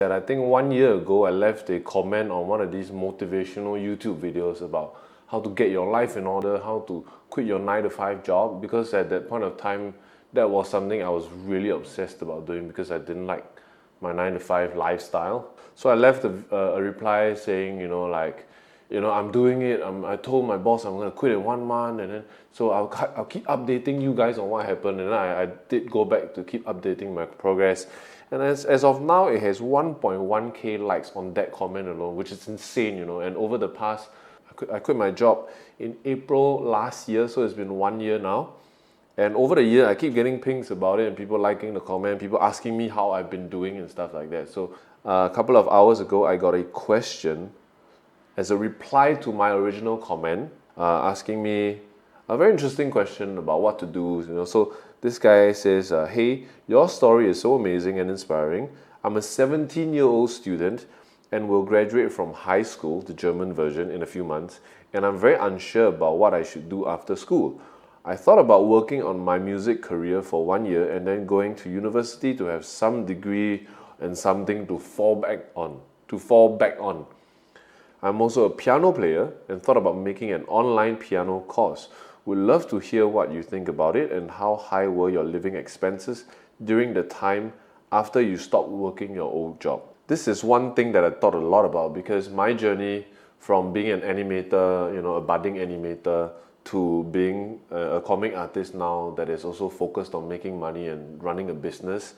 And I think 1 year ago, I left a comment on one of these motivational YouTube videos about how to get your life in order, how to quit your 9 to 5 job, because at that point of time, that was something I was really obsessed about doing because I didn't like my 9 to 5 lifestyle. So I left a reply saying, I'm doing it. I told my boss I'm gonna quit in 1 month, and then so I'll keep updating you guys on what happened. And then I did go back to keep updating my progress. And as of now, it has 1.1k likes on that comment alone, which is insane, And over the past, I quit my job in April last year, so it's been 1 year now. And over the year, I keep getting pings about it and people liking the comment, people asking me how I've been doing and stuff like that. So a couple of hours ago, I got a question as a reply to my original comment, asking me a very interesting question about what to do. So this guy says, "Hey, your story is so amazing and inspiring. I'm a 17-year-old student and will graduate from high school, the German version, in a few months, and I'm very unsure about what I should do after school. I thought about working on my music career for 1 year and then going to university to have some degree and something to fall back on. I'm also a piano player and thought about making an online piano course. Would love to hear what you think about it and how high were your living expenses during the time after you stopped working your old job." This is one thing that I thought a lot about because my journey from being an animator, a budding animator, to being a comic artist now that is also focused on making money and running a business,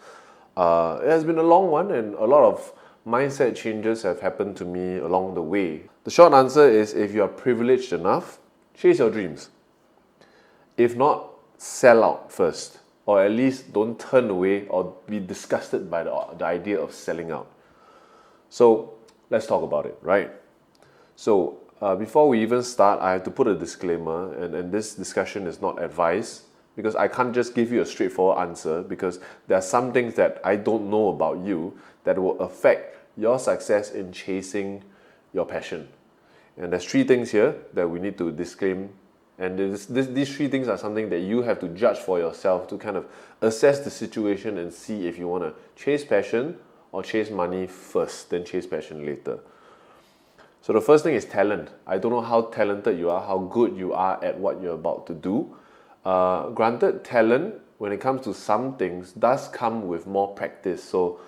it has been a long one, and a lot of mindset changes have happened to me along the way. The short answer is, if you are privileged enough, chase your dreams. If not, sell out first, or at least don't turn away or be disgusted by the idea of selling out. So let's talk about it, right? So before we even start, I have to put a disclaimer, and this discussion is not advice, because I can't just give you a straightforward answer, because there are some things that I don't know about you that will affect your success in chasing your passion. And there's 3 things here that we need to disclaim. And these 3 things are something that you have to judge for yourself to kind of assess the situation and see if you want to chase passion or chase money first, then chase passion later. So the first thing is talent. I don't know how talented you are, how good you are at what you're about to do. Granted, talent, when it comes to some things, does come with more practice. So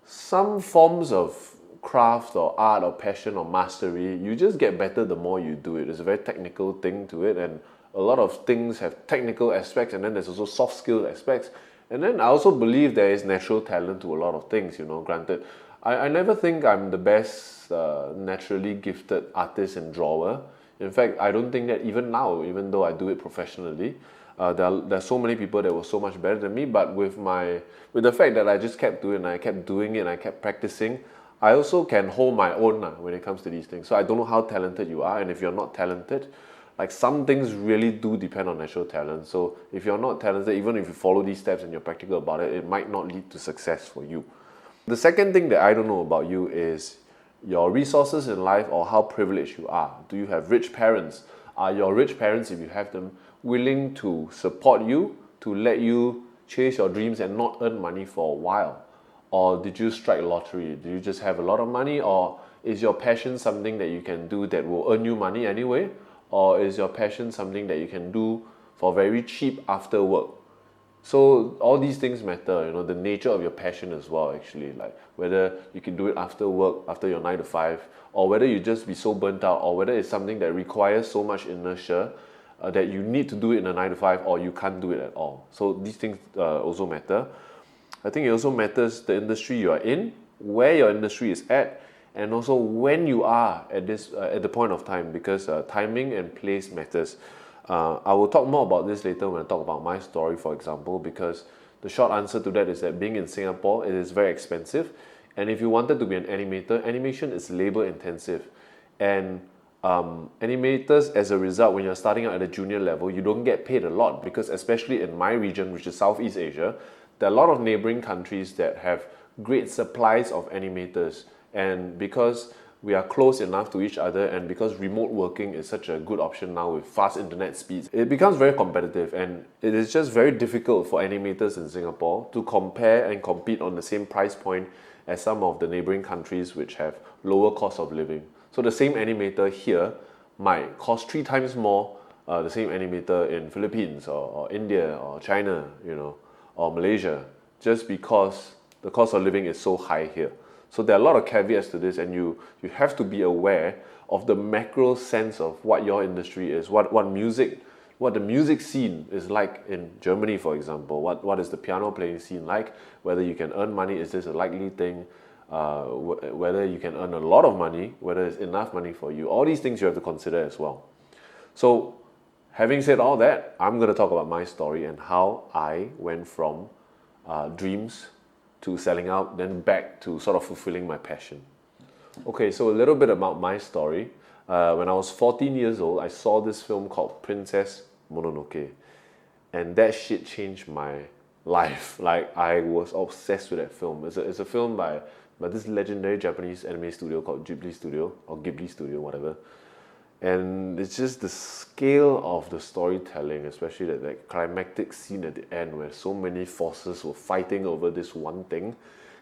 some forms of craft or art or passion or mastery, you just get better the more you do it. It's a very technical thing to it, and a lot of things have technical aspects, and then there's also soft skill aspects. And then I also believe there is natural talent to a lot of things, Granted, I never think I'm the best naturally gifted artist and drawer. In fact, I don't think that even now, even though I do it professionally, there are so many people that were so much better than me. But with the fact that I just kept doing it, and I kept doing it, and I kept practicing, I also can hold my own when it comes to these things. So I don't know how talented you are, and if you're not talented, like, some things really do depend on natural talent. So if you're not talented, even if you follow these steps and you're practical about it, it might not lead to success for you. The second thing that I don't know about you is your resources in life, or how privileged you are. Do you have rich parents? Are your rich parents, if you have them, willing to support you, to let you chase your dreams and not earn money for a while? Or did you strike lottery? Do you just have a lot of money? Or is your passion something that you can do that will earn you money anyway? Or is your passion something that you can do for very cheap after work? So all these things matter, the nature of your passion as well, actually. Like whether you can do it after work, after your 9 to 5, or whether you just be so burnt out, or whether it's something that requires so much inertia that you need to do it in a 9 to 5, or you can't do it at all. So these things also matter. I think it also matters the industry you are in, where your industry is at, and also when you are at the point of time, because timing and place matters. I will talk more about this later when I talk about my story, for example, because the short answer to that is that being in Singapore, it is very expensive. And if you wanted to be an animator, animation is labor intensive. And animators, as a result, when you're starting out at a junior level, you don't get paid a lot, because especially in my region, which is Southeast Asia, there are a lot of neighboring countries that have great supplies of animators. And because we are close enough to each other, and because remote working is such a good option now with fast internet speeds, it becomes very competitive, and it is just very difficult for animators in Singapore to compare and compete on the same price point as some of the neighboring countries which have lower cost of living. So the same animator here might cost 3 times more the same animator in Philippines or India or China, or Malaysia, just because the cost of living is so high here. So there are a lot of caveats to this, and you have to be aware of the macro sense of what your industry is, what the music scene is like in Germany, for example. What is the piano playing scene like? Whether you can earn money, is this a likely thing? Whether you can earn a lot of money, whether it's enough money for you. All these things you have to consider as well. So having said all that, I'm going to talk about my story and how I went from dreams to selling out, then back to sort of fulfilling my passion. Okay, so a little bit about my story. When I was 14 years old, I saw this film called Princess Mononoke. And that shit changed my life. Like, I was obsessed with that film. It's a film by this legendary Japanese anime studio called Ghibli Studio, whatever. And it's just the scale of the storytelling, especially that climactic scene at the end where so many forces were fighting over this one thing.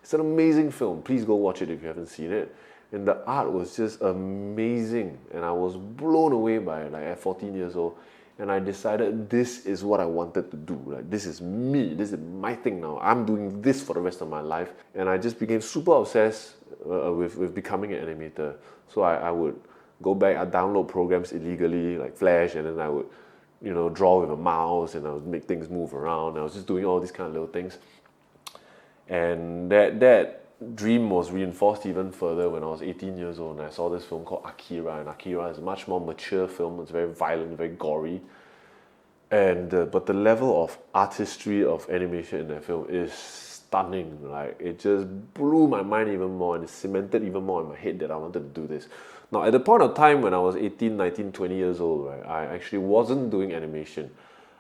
It's an amazing film. Please go watch it if you haven't seen it. And the art was just amazing. And I was blown away by it, at 14 years old. And I decided this is what I wanted to do. Like, this is me. This is my thing now. I'm doing this for the rest of my life. And I just became super obsessed with becoming an animator. So I would go back, I'd download programs illegally, like Flash, and then I would, draw with a mouse, and I would make things move around. I was just doing all these kind of little things. And that dream was reinforced even further when I was 18 years old, and I saw this film called Akira. And Akira is a much more mature film. It's very violent, very gory. And but the level of artistry of animation in that film is stunning. Like, it just blew my mind even more, and it cemented even more in my head that I wanted to do this. Now, at the point of time when I was 18, 19, 20 years old, right, I actually wasn't doing animation.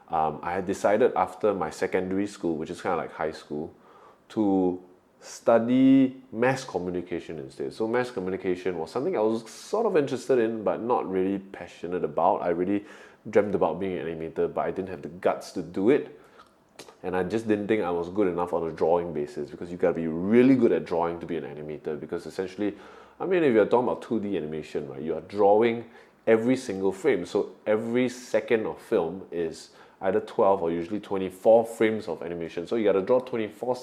I had decided after my secondary school, which is kind of like high school, to study mass communication instead. So mass communication was something I was sort of interested in, but not really passionate about. I really dreamt about being an animator, but I didn't have the guts to do it. And I just didn't think I was good enough on a drawing basis, because you gotta be really good at drawing to be an animator. Because essentially, if you're talking about 2D animation, right, you are drawing every single frame. So every second of film is either 12 or usually 24 frames of animation. So you got to draw 24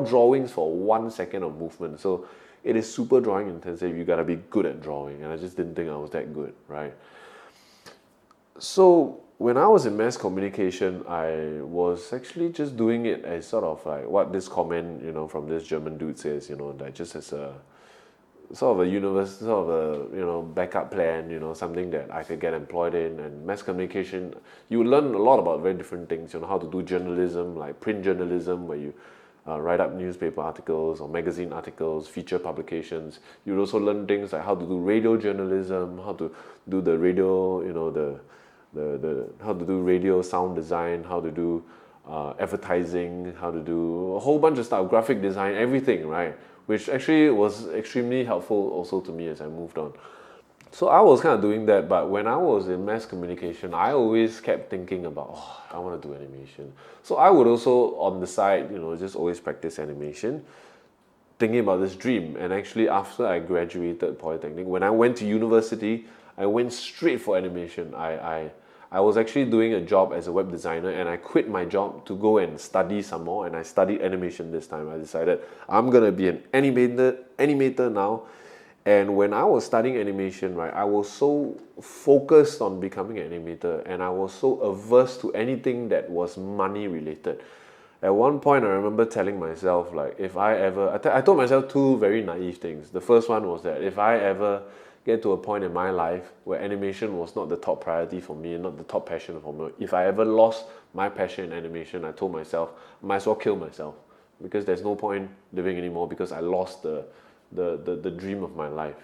drawings for 1 second of movement. So it is super drawing intensive. You got to be good at drawing. And I just didn't think I was that good, right? So when I was in mass communication, I was actually just doing it as sort of like what this comment, from this German dude says, like just as a sort of a universe, sort of a backup plan, something that I could get employed in. And mass communication, you learn a lot about very different things, how to do journalism, like print journalism, where you write up newspaper articles or magazine articles, feature publications. You also learn things like how to do radio journalism, how to do the radio, how to do radio sound design, how to do advertising, how to do a whole bunch of stuff, graphic design, everything, right? Which actually was extremely helpful also to me as I moved on. So I was kind of doing that, but when I was in mass communication, I always kept thinking about, I want to do animation. So I would also, on the side, just always practice animation, thinking about this dream. And actually, after I graduated Polytechnic, when I went to university, I went straight for animation. I was actually doing a job as a web designer, and I quit my job to go and study some more, and I studied animation this time. I decided I'm gonna be an animator now. And when I was studying animation, right, I was so focused on becoming an animator, and I was so averse to anything that was money related. At one point, I remember telling myself, like, I told myself two very naive things. The first one was that if I ever get to a point in my life where animation was not the top priority for me, not the top passion for me, if I ever lost my passion in animation, I told myself, I might as well kill myself, because there's no point living anymore, because I lost the dream of my life.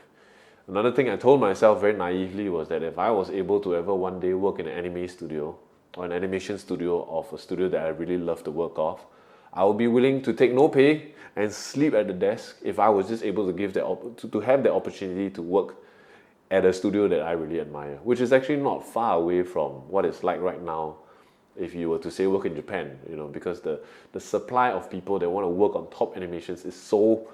Another thing I told myself very naively was that if I was able to ever one day work in an anime studio or an animation studio of a studio that I really love the work of, I would be willing to take no pay and sleep at the desk if I was just able to have the opportunity to work at a studio that I really admire, which is actually not far away from what it's like right now if you were to say work in Japan, because the supply of people that want to work on top animations is so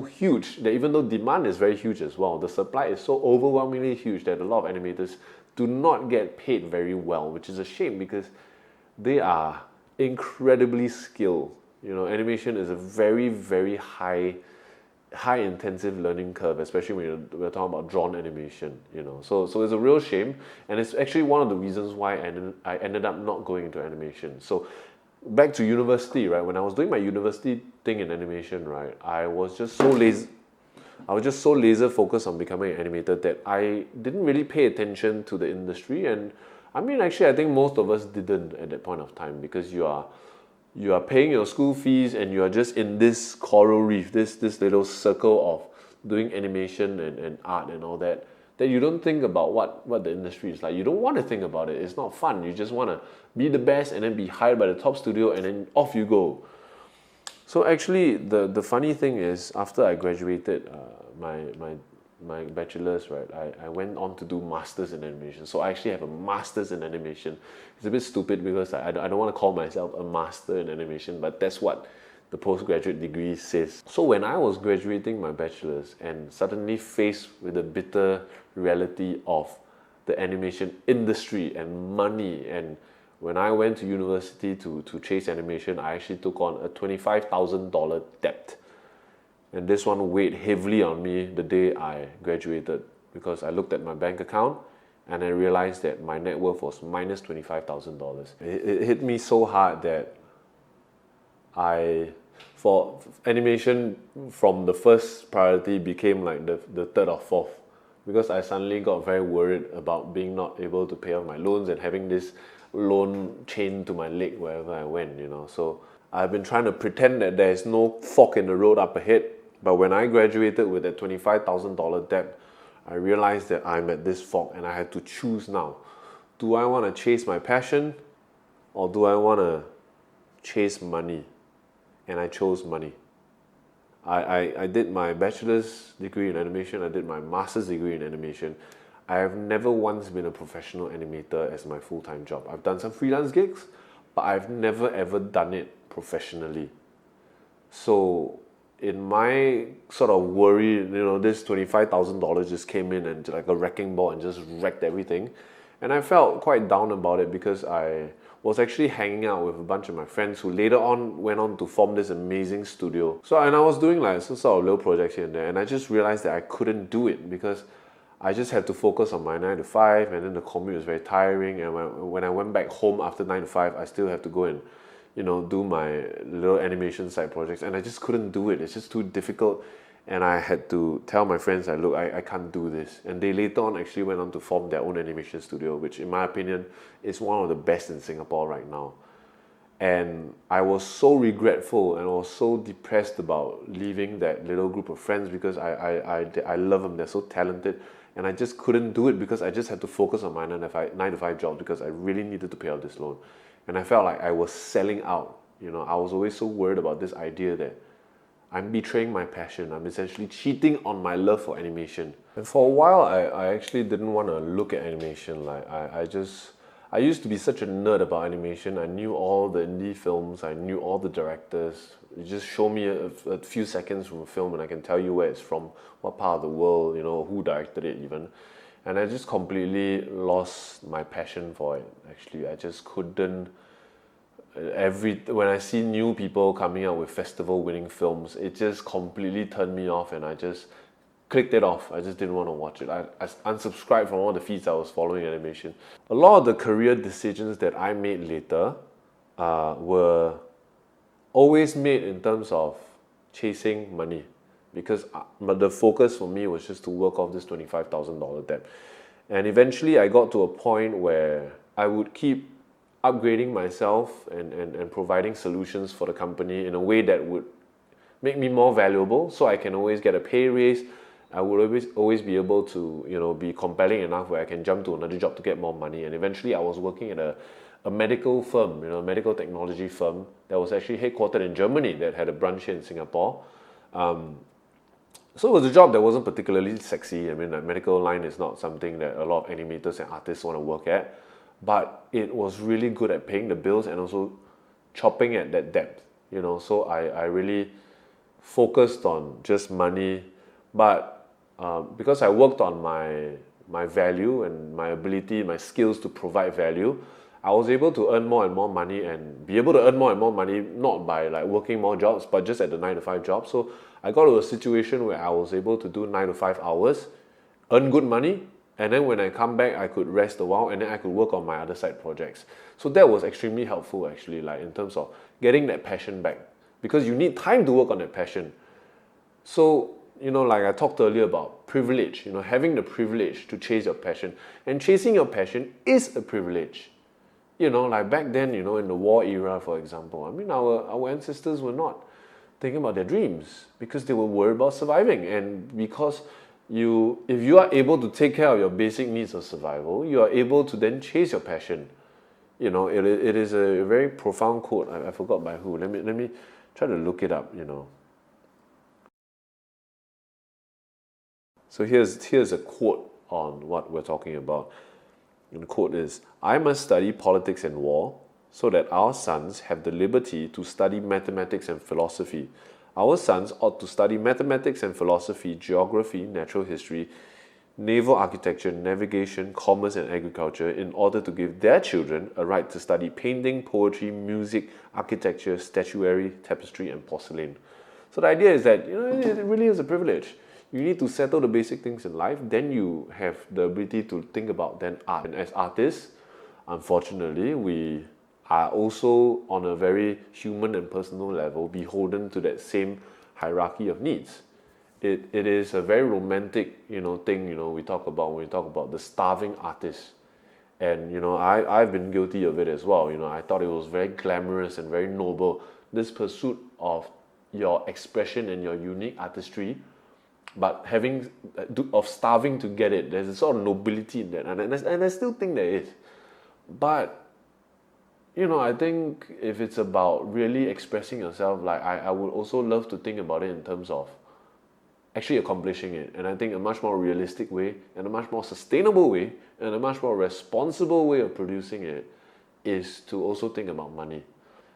huge that even though demand is very huge as well, the supply is so overwhelmingly huge that a lot of animators do not get paid very well, which is a shame because they are incredibly skilled. Animation is a very, very high intensive learning curve, especially when we're talking about drawn animation. So it's a real shame, and it's actually one of the reasons why I ended up not going into animation. So back to university, right? When I was doing my university thing in animation, right, I was just so laser focused on becoming an animator that I didn't really pay attention to the industry. And I mean, actually, I think most of us didn't at that point of time, because you are paying your school fees and you are just in this coral reef, this little circle of doing animation and art and all that you don't think about what the industry is like. You don't want to think about it. It's not fun. You just want to be the best and then be hired by the top studio and then off you go. So actually, the funny thing is, after I graduated my bachelor's, right, I went on to do masters in animation. So I actually have a master's in animation. It's a bit stupid because I don't want to call myself a master in animation, but that's what the postgraduate degree says. So when I was graduating my bachelor's and suddenly faced with the bitter reality of the animation industry and money, and when I went to university to chase animation, I actually took on a $25,000 debt. And this one weighed heavily on me the day I graduated, because I looked at my bank account and I realized that my net worth was minus $25,000. It hit me so hard that for animation, from the first priority became like the third or fourth, because I suddenly got very worried about being not able to pay off my loans and having this loan chained to my leg wherever I went. So I've been trying to pretend that there is no fork in the road up ahead. But when I graduated with that $25,000 debt, I realized that I'm at this fork and I had to choose now. Do I want to chase my passion, or do I want to chase money? And I chose money. I did my bachelor's degree in animation. I did my master's degree in animation. I have never once been a professional animator as my full-time job. I've done some freelance gigs, but I've never ever done it professionally. So in my sort of worry, this $25,000 just came in and like a wrecking ball and just wrecked everything. And I felt quite down about it, because I was actually hanging out with a bunch of my friends who later on went on to form this amazing studio. And I was doing like some sort of little projects here and there, and I just realized that I couldn't do it because I just had to focus on my 9 to 5, and then the commute was very tiring. And when I went back home after 9 to 5, I still have to go and do my little animation side projects, and I just couldn't do it. It's just too difficult, and I had to tell my friends that, look, I can't do this. And they later on actually went on to form their own animation studio, which in my opinion is one of the best in Singapore right now. And I was so regretful and I was so depressed about leaving that little group of friends, because I love them. They're so talented, and I just couldn't do it because I just had to focus on my 9 to 5 job, because I really needed to pay off this loan. And I felt like I was selling out. I was always so worried about this idea that I'm betraying my passion. I'm essentially cheating on my love for animation. And for a while, I actually didn't want to look at animation. Like I used to be such a nerd about animation. I knew all the indie films. I knew all the directors. You just show me a few seconds from a film and I can tell you where it's from, what part of the world, who directed it even. And I just completely lost my passion for it. Actually, I just couldn't. When I see new people coming out with festival-winning films, it just completely turned me off, and I just clicked it off. I just didn't want to watch it. I unsubscribed from all the feeds I was following in animation. A lot of the career decisions that I made later were always made in terms of chasing money, because but the focus for me was just to work off this $25,000 debt. And eventually I got to a point where I would keep upgrading myself and providing solutions for the company in a way that would make me more valuable, so I can always get a pay raise. I would always be able to be compelling enough where I can jump to another job to get more money. And eventually I was working at a medical firm, a medical technology firm that was actually headquartered in Germany, that had a branch here in Singapore. So it was a job that wasn't particularly sexy. I mean, the medical line is not something that a lot of animators and artists want to work at. but it was really good at paying the bills and also chopping at that debt, so I really focused on just money, but because I worked on my value and my ability, my skills to provide value, I was able to earn more and more money and be able to earn more and more money, not by like working more jobs, but just at the 9 to 5 job. So I got to a situation where I was able to do 9 to 5 hours, earn good money, and then when I come back, I could rest a while, and then I could work on my other side projects. So that was extremely helpful actually, like in terms of getting that passion back, because you need time to work on that passion. So, like I talked earlier about privilege, having the privilege to chase your passion. And chasing your passion is a privilege. Like back then, in the war era, for example, I mean, our ancestors were not thinking about their dreams because they were worried about surviving. And because if you are able to take care of your basic needs of survival, you are able to then chase your passion. It is a very profound quote. I forgot by who. Let me try to look it up. So here's a quote on what we're talking about. And the quote is, "I must study politics and war so that our sons have the liberty to study mathematics and philosophy. Our sons ought to study mathematics and philosophy, geography, natural history, naval architecture, navigation, commerce and agriculture in order to give their children a right to study painting, poetry, music, architecture, statuary, tapestry and porcelain." So the idea is that it really is a privilege. You need to settle the basic things in life, then you have the ability to think about then art. And as artists, unfortunately, we are also on a very human and personal level beholden to that same hierarchy of needs. It is a very romantic thing we talk about when we talk about the starving artist. And I've been guilty of it as well. I thought it was very glamorous and very noble, this pursuit of your expression and your unique artistry, but of starving to get it. There's a sort of nobility in that, and I still think there is. But I think if it's about really expressing yourself, like I would also love to think about it in terms of actually accomplishing it. And I think a much more realistic way, and a much more sustainable way, and a much more responsible way of producing it is to also think about money.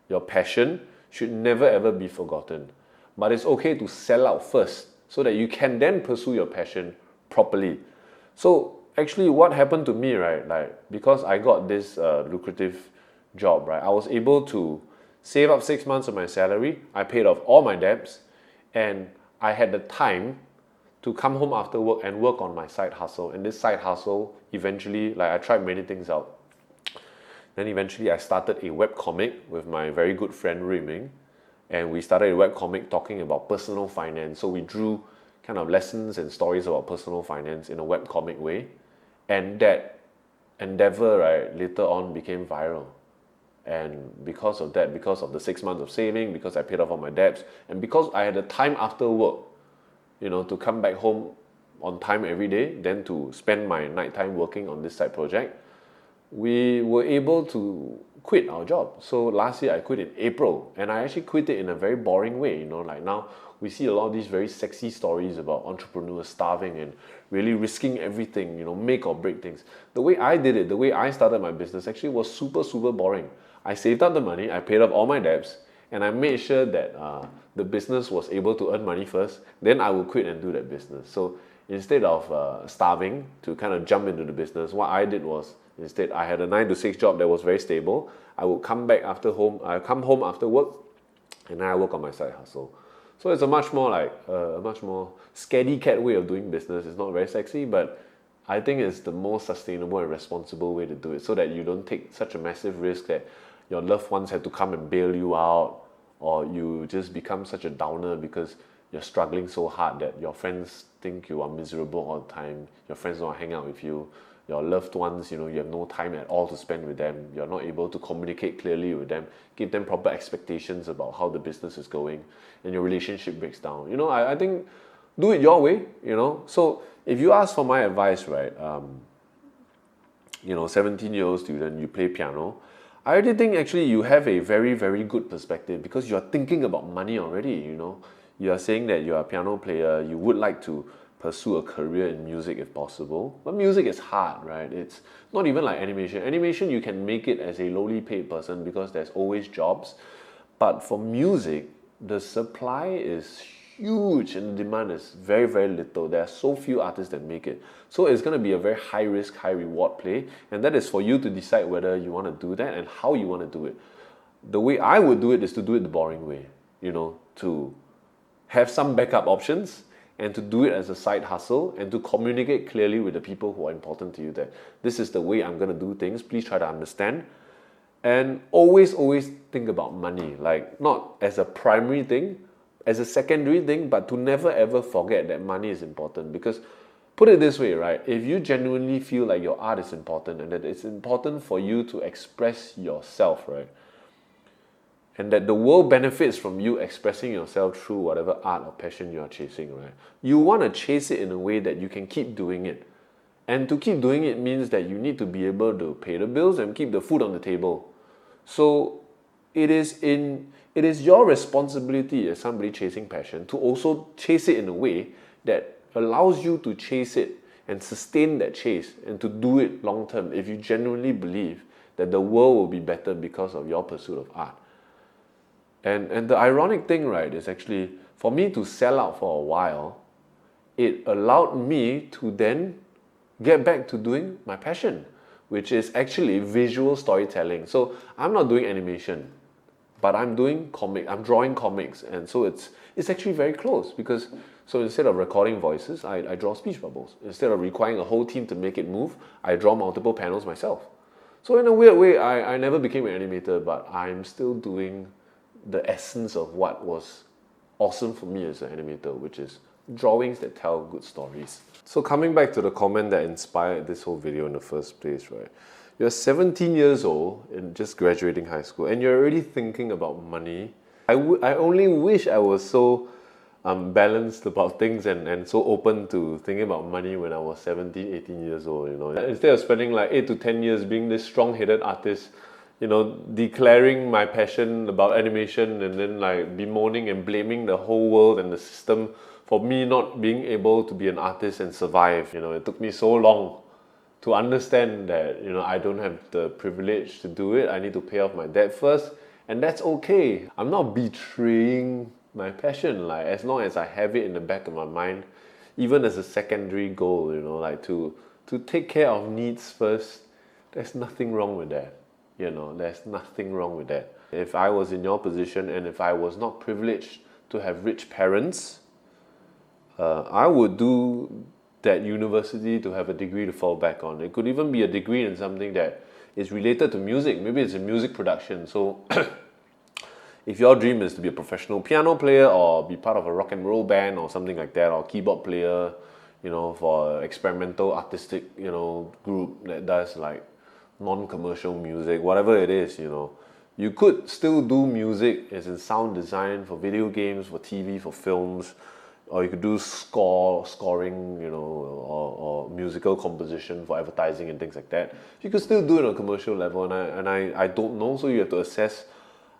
Your passion should never ever be forgotten, but it's okay to sell out first, so that you can then pursue your passion properly. So actually what happened to me, right, like because I got this lucrative job, right, I was able to save up 6 months of my salary, I paid off all my debts, and I had the time to come home after work and work on my side hustle. And this side hustle, eventually, like I tried many things out. Then eventually I started a webcomic with my very good friend Rui Ming. And we started a webcomic talking about personal finance. So we drew kind of lessons and stories about personal finance in a webcomic way. And that endeavor, right, later on became viral. And because of that, because of the 6 months of saving, because I paid off all my debts, and because I had the time after work, to come back home on time every day, then to spend my nighttime working on this side project, we were able to quit our job. So last year I quit in April, and I actually quit it in a very boring way. Like now we see a lot of these very sexy stories about entrepreneurs starving and really risking everything, make or break things. The way I did it, the way I started my business actually was super, super boring. I saved up the money, I paid off all my debts, and I made sure that the business was able to earn money first, then I would quit and do that business. So instead of starving to kind of jump into the business, what I did was, instead, I had a 9 to 6 job that was very stable. I would come home after work, and then I work on my side hustle. So it's a much more scaredy cat way of doing business. It's not very sexy, but I think it's the most sustainable and responsible way to do it, so that you don't take such a massive risk that your loved ones have to come and bail you out, or you just become such a downer because you're struggling so hard that your friends think you are miserable all the time. Your friends don't want to hang out with you. Your loved ones, you have no time at all to spend with them. You're not able to communicate clearly with them, give them proper expectations about how the business is going, and your relationship breaks down. I think do it your way, So if you ask for my advice, right, 17-year-old student, you play piano, I already think actually you have a very, very good perspective because you're thinking about money already, You are saying that you're a piano player, you would like to pursue a career in music if possible. But music is hard, right? It's not even like animation. Animation, you can make it as a lowly paid person because there's always jobs. But for music, the supply is huge and the demand is very, very little. There are so few artists that make it. So it's going to be a very high risk, high reward play. And that is for you to decide whether you want to do that and how you want to do it. The way I would do it is to do it the boring way, to have some backup options and to do it as a side hustle and to communicate clearly with the people who are important to you that this is the way I'm going to do things. Please try to understand. And always think about money, like not as a primary thing, as a secondary thing, but to never ever forget that money is important. Because put it this way, right? If you genuinely feel like your art is important and that it's important for you to express yourself, right? And that the world benefits from you expressing yourself through whatever art or passion you are chasing, right? You want to chase it in a way that you can keep doing it. And to keep doing it means that you need to be able to pay the bills and keep the food on the table. So it is your responsibility as somebody chasing passion to also chase it in a way that allows you to chase it and sustain that chase and to do it long term if you genuinely believe that the world will be better because of your pursuit of art. And the ironic thing, right, is actually for me to sell out for a while, it allowed me to then get back to doing my passion, which is actually visual storytelling. So I'm not doing animation, but I'm drawing comics. And so it's actually very close because so instead of recording voices, I draw speech bubbles. Instead of requiring a whole team to make it move, I draw multiple panels myself. So in a weird way, I never became an animator, but I'm still doing the essence of what was awesome for me as an animator, which is drawings that tell good stories. So coming back to the comment that inspired this whole video in the first place, right? You're 17 years old and just graduating high school and you're already thinking about money. I only wish I was so balanced about things and so open to thinking about money when I was 17, 18 years old, Instead of spending like 8 to 10 years being this strong-headed artist, declaring my passion about animation and then like bemoaning and blaming the whole world and the system for me not being able to be an artist and survive. It took me so long to understand that, I don't have the privilege to do it. I need to pay off my debt first, and that's okay. I'm not betraying my passion, like as long as I have it in the back of my mind, even as a secondary goal, like to take care of needs first. There's nothing wrong with that. There's nothing wrong with that. If I was in your position and if I was not privileged to have rich parents, I would do that university to have a degree to fall back on. It could even be a degree in something that is related to music. Maybe it's in music production. So if your dream is to be a professional piano player or be part of a rock and roll band or something like that, or keyboard player, for experimental artistic, group that does like non-commercial music, whatever it is, you could still do music as in sound design for video games, for TV, for films, or you could do scoring, or musical composition for advertising and things like that. You could still do it on a commercial level, and I don't know, so you have to assess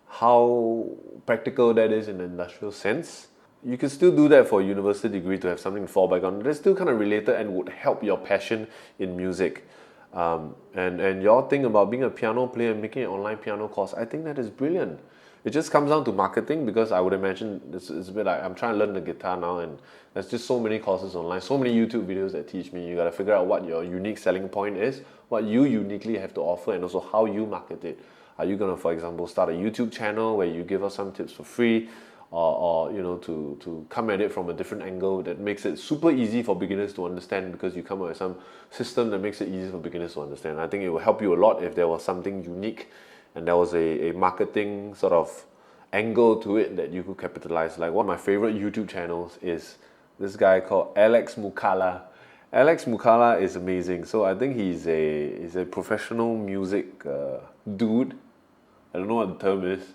how practical that is in an industrial sense. You can still do that for a university degree to have something to fall back on. That's still kind of related and would help your passion in music. And your thing about being a piano player and making an online piano course, I think that is brilliant. It just comes down to marketing, because I would imagine it's a bit like I'm trying to learn the guitar now, and there's just so many courses online, so many YouTube videos that teach me. You got to figure out what your unique selling point is, what you uniquely have to offer, and also how you market it. Are you going to, for example, start a YouTube channel where you give us some tips for free, or to come at it from a different angle that makes it super easy for beginners to understand, because you come up with some system that makes it easy for beginners to understand. I think it will help you a lot if there was something unique and there was a marketing sort of angle to it that you could capitalize. Like one of my favorite YouTube channels is this guy called Alex Mukala. Alex Mukala is amazing. So I think he's a professional music dude. I don't know what the term is.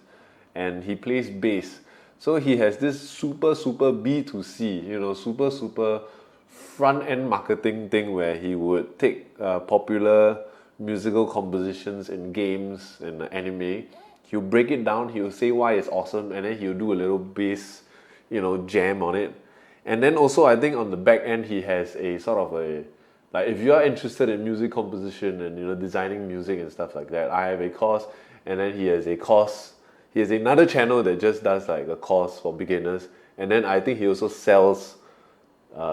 And he plays bass. So he has this super B2C, super front-end marketing thing where he would take popular musical compositions in games and anime. He'll break it down, he'll say why it's awesome, and then he'll do a little bass, jam on it. And then also I think on the back end he has a sort of a, like if you are interested in music composition and designing music and stuff like that, I have a course, and then he has a course. He has another channel that just does like a course for beginners, and then I think he also sells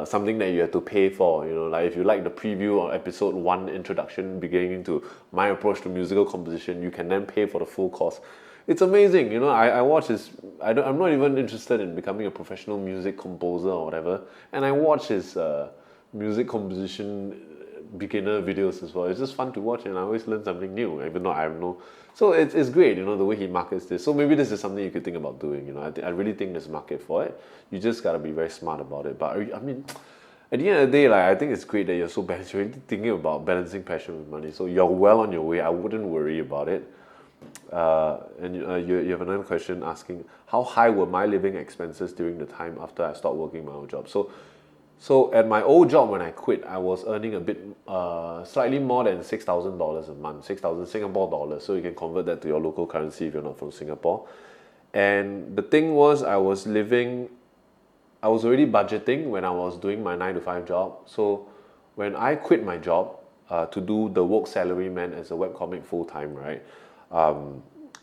something that you have to pay for. Like if you like the preview or episode 1 introduction beginning to my approach to musical composition, you can then pay for the full course. It's amazing. I watch his. I'm not even interested in becoming a professional music composer or whatever, and I watch his music composition beginner videos as well. It's just fun to watch, and I always learn something new, even though I have no. So it's great, the way he markets this. So maybe this is something you could think about doing. I really think there's a market for it. You just gotta be very smart about it. But I mean, at the end of the day, like I think it's great that you're so balanced. You're really thinking about balancing passion with money. So you're well on your way. I wouldn't worry about it. And you have another question asking, how high were my living expenses during the time after I stopped working my old job? So at my old job when I quit, I was earning a bit, slightly more than $6,000 a month, 6,000 Singapore dollars. So you can convert that to your local currency if you're not from Singapore. And the thing was, I was already budgeting when I was doing my 9 to 5 job. So when I quit my job to do the work salaryman as a webcomic full time, right?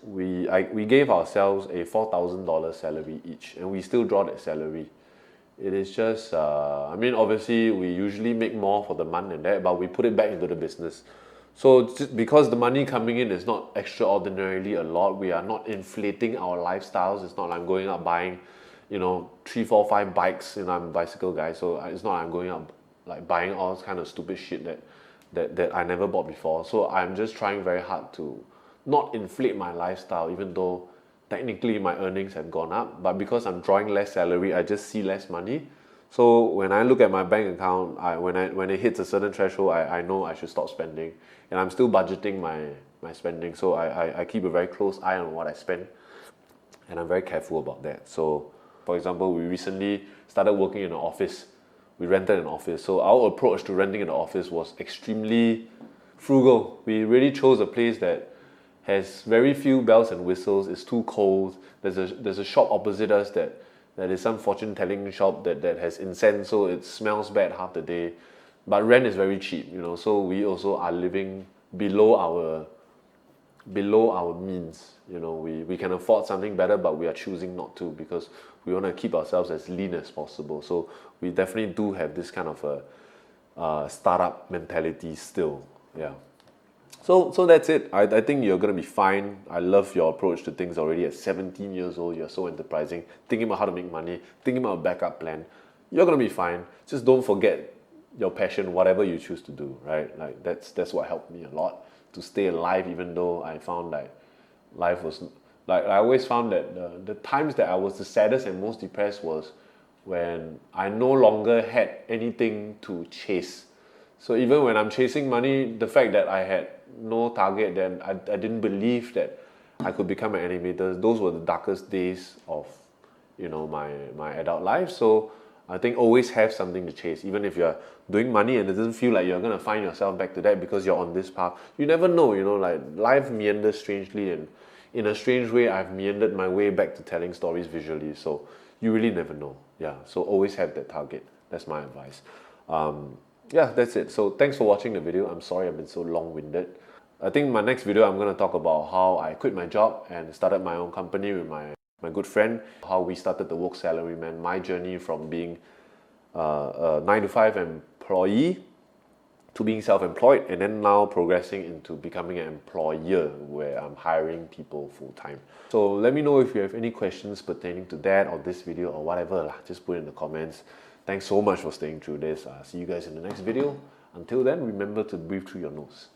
We gave ourselves a $4,000 salary each, and we still draw that salary. It is just, obviously we usually make more for the month than that, but we put it back into the business. So because the money coming in is not extraordinarily a lot, we are not inflating our lifestyles. It's not like I'm going out buying, 3, 4, 5 bikes. I'm a bicycle guy, so it's not like I'm going out like buying all kind of stupid shit that I never bought before. So I'm just trying very hard to not inflate my lifestyle, even though technically my earnings have gone up, but because I'm drawing less salary, I just see less money. So when I look at my bank account, when it hits a certain threshold, I know I should stop spending, and I'm still budgeting my spending. So I keep a very close eye on what I spend, and I'm very careful about that. So for example, we recently started working in an office. We rented an office. So our approach to renting an office was extremely frugal. We really chose a place that has very few bells and whistles. It's too cold. There's a shop opposite us that is some fortune telling shop that has incense, so it smells bad half the day. But rent is very cheap, so we also are living below our means. We can afford something better, but we are choosing not to because we want to keep ourselves as lean as possible. So we definitely do have this kind of a startup mentality still. Yeah. So that's it. I think you're going to be fine. I love your approach to things already at 17 years old. You're so enterprising, thinking about how to make money, thinking about a backup plan. You're going to be fine. Just don't forget your passion, whatever you choose to do, right? Like that's what helped me a lot to stay alive, even though I found like life was, like I always found that the times that I was the saddest and most depressed was when I no longer had anything to chase. So even when I'm chasing money, the fact that I had no target, then I didn't believe that I could become an animator. Those were the darkest days of my adult life. So I think always have something to chase. Even if you're doing money and it doesn't feel like you're going to find yourself back to that because you're on this path, you never know. Like life meanders strangely, and in a strange way I've meandered my way back to telling stories visually. So you really never know. Yeah, so always have that target. That's my advice. Yeah, that's it. So thanks for watching the video. I'm sorry I've been so long-winded. I think my next video I'm going to talk about how I quit my job and started my own company with my good friend, how we started the Work Salaryman, my journey from being a 9 to 5 employee to being self-employed, and then now progressing into becoming an employer where I'm hiring people full-time. So let me know if you have any questions pertaining to that or this video or whatever. Just put it in the comments. Thanks so much for staying through this. See you guys in the next video. Until then, remember to breathe through your nose.